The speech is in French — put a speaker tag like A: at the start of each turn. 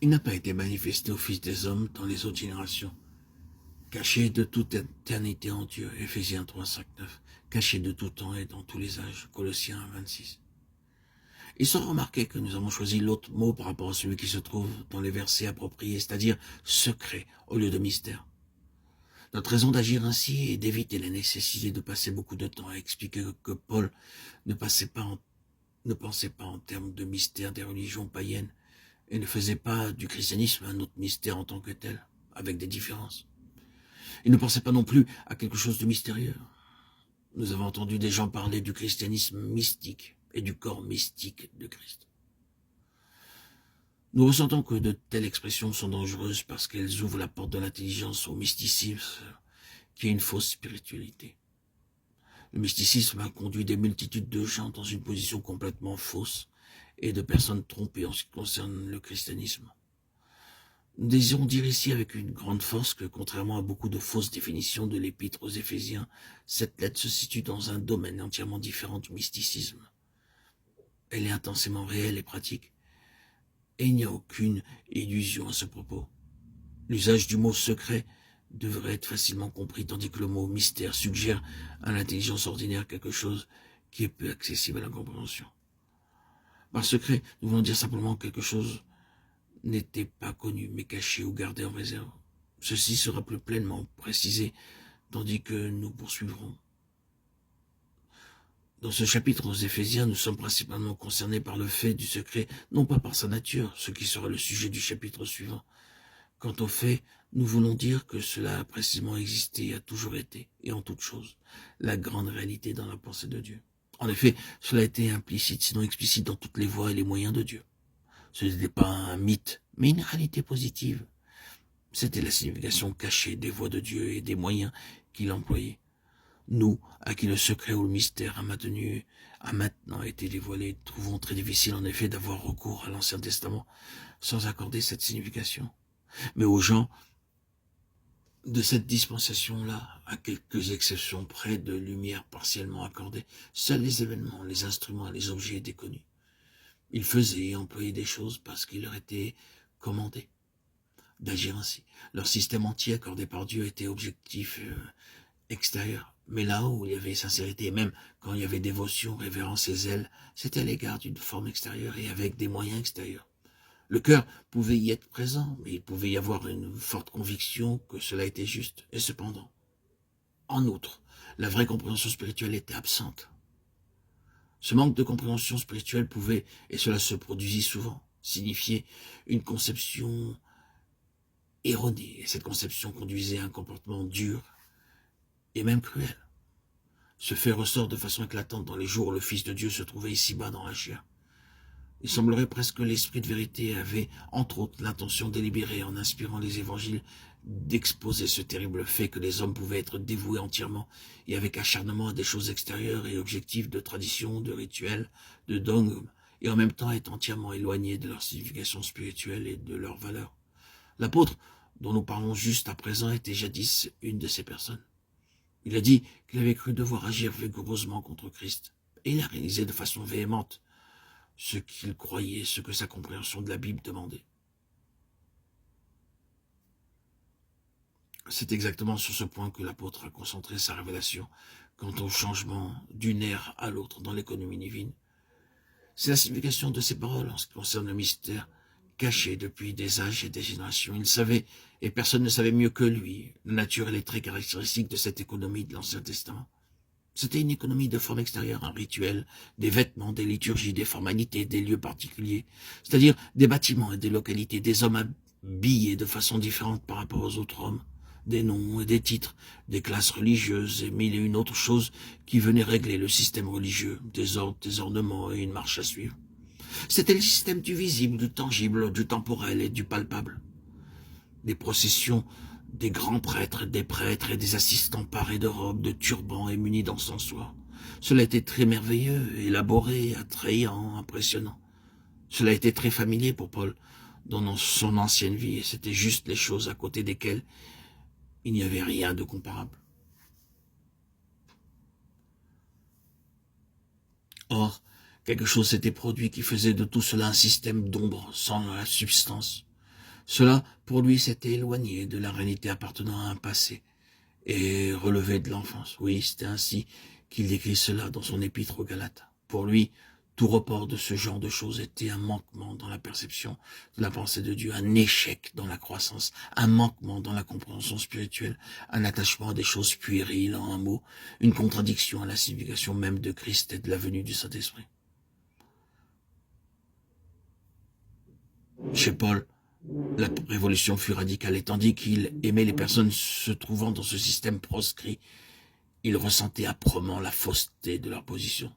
A: Il n'a pas été manifesté au Fils des hommes dans les autres générations, caché de toute éternité en Dieu, Éphésiens 3, 5, 9, caché de tout temps et dans tous les âges, Colossiens 1, 26. Il sera remarqué que nous avons choisi l'autre mot par rapport à celui qui se trouve dans les versets appropriés, c'est-à-dire secret au lieu de mystère. Notre raison d'agir ainsi est d'éviter la nécessité de passer beaucoup de temps à expliquer que Paul ne pensait pas en termes de mystère des religions païennes et ne faisait pas du christianisme un autre mystère en tant que tel, avec des différences. Il ne pensait pas non plus à quelque chose de mystérieux. Nous avons entendu des gens parler du christianisme mystique et du corps mystique de Christ. Nous ressentons que de telles expressions sont dangereuses parce qu'elles ouvrent la porte de l'intelligence au mysticisme, qui est une fausse spiritualité. Le mysticisme a conduit des multitudes de gens dans une position complètement fausse et de personnes trompées en ce qui concerne le christianisme. Nous désirons dire ici avec une grande force que, contrairement à beaucoup de fausses définitions de l'épître aux Éphésiens, cette lettre se situe dans un domaine entièrement différent du mysticisme. Elle est intensément réelle et pratique, et il n'y a aucune illusion à ce propos. L'usage du mot secret devrait être facilement compris, tandis que le mot mystère suggère à l'intelligence ordinaire quelque chose qui est peu accessible à la compréhension. Par secret, nous voulons dire simplement que quelque chose n'était pas connu, mais caché ou gardé en réserve. Ceci sera plus pleinement précisé, tandis que nous poursuivrons. Dans ce chapitre aux Éphésiens, nous sommes principalement concernés par le fait du secret, non pas par sa nature, ce qui sera le sujet du chapitre suivant. Quant au fait, nous voulons dire que cela a précisément existé et a toujours été, et en toute chose, la grande réalité dans la pensée de Dieu. En effet, cela a été implicite, sinon explicite dans toutes les voies et les moyens de Dieu. Ce n'était pas un mythe, mais une réalité positive. C'était la signification cachée des voies de Dieu et des moyens qu'il employait. Nous, à qui le secret ou le mystère a maintenant été dévoilé, trouvons très difficile en effet d'avoir recours à l'Ancien Testament sans accorder cette signification. Mais aux gens de cette dispensation-là, à quelques exceptions près de lumière partiellement accordée, seuls les événements, les instruments et les objets étaient connus. Ils faisaient et employaient des choses parce qu'il leur était commandé d'agir ainsi. Leur système entier accordé par Dieu était objectif extérieur. Mais là où il y avait sincérité, et même quand il y avait dévotion, révérence et zèle, c'était à l'égard d'une forme extérieure et avec des moyens extérieurs. Le cœur pouvait y être présent, mais il pouvait y avoir une forte conviction que cela était juste. Et cependant, en outre, la vraie compréhension spirituelle était absente. Ce manque de compréhension spirituelle pouvait, et cela se produisit souvent, signifier une conception erronée. Et cette conception conduisait à un comportement dur et même cruel. Ce fait ressort de façon éclatante dans les jours où le Fils de Dieu se trouvait ici-bas dans la chair. Il semblerait presque que l'Esprit de vérité avait, entre autres, l'intention délibérée, en inspirant les évangiles, d'exposer ce terrible fait que les hommes pouvaient être dévoués entièrement et avec acharnement à des choses extérieures et objectives de tradition, de rituels, de dogmes, et en même temps être entièrement éloignés de leur signification spirituelle et de leur valeur. L'apôtre, dont nous parlons juste à présent, était jadis une de ces personnes. Il a dit qu'il avait cru devoir agir vigoureusement contre Christ, et il a réalisé de façon véhémente ce qu'il croyait, ce que sa compréhension de la Bible demandait. C'est exactement sur ce point que l'apôtre a concentré sa révélation quant au changement d'une ère à l'autre dans l'économie divine. C'est la signification de ces paroles en ce qui concerne le mystère caché depuis des âges et des générations. Il savait, et personne ne savait mieux que lui, la nature et les traits caractéristiques de cette économie de l'Ancien Testament. C'était une économie de forme extérieure, un rituel, des vêtements, des liturgies, des formalités, des lieux particuliers, c'est-à-dire des bâtiments et des localités, des hommes habillés de façon différente par rapport aux autres hommes, des noms et des titres, des classes religieuses et mille et une autres choses qui venaient régler le système religieux, des ordres, des ornements et une marche à suivre. C'était le système du visible, du tangible, du temporel et du palpable. Des processions, des grands prêtres, des prêtres et des assistants parés de robes, de turbans et munis d'encensoirs. Cela était très merveilleux, élaboré, attrayant, impressionnant. Cela était très familier pour Paul dans son ancienne vie, et c'était juste les choses à côté desquelles il n'y avait rien de comparable. Or, quelque chose s'était produit qui faisait de tout cela un système d'ombre sans la substance. Cela, pour lui, s'était éloigné de la réalité appartenant à un passé et relevé de l'enfance. Oui, c'était ainsi qu'il décrit cela dans son épître aux Galates. Pour lui, tout report de ce genre de choses était un manquement dans la perception de la pensée de Dieu, un échec dans la croissance, un manquement dans la compréhension spirituelle, un attachement à des choses puériles, en un mot, une contradiction à la signification même de Christ et de la venue du Saint-Esprit. Chez Paul, la révolution fut radicale, et tandis qu'il aimait les personnes se trouvant dans ce système proscrit, il ressentait âprement la fausseté de leur position.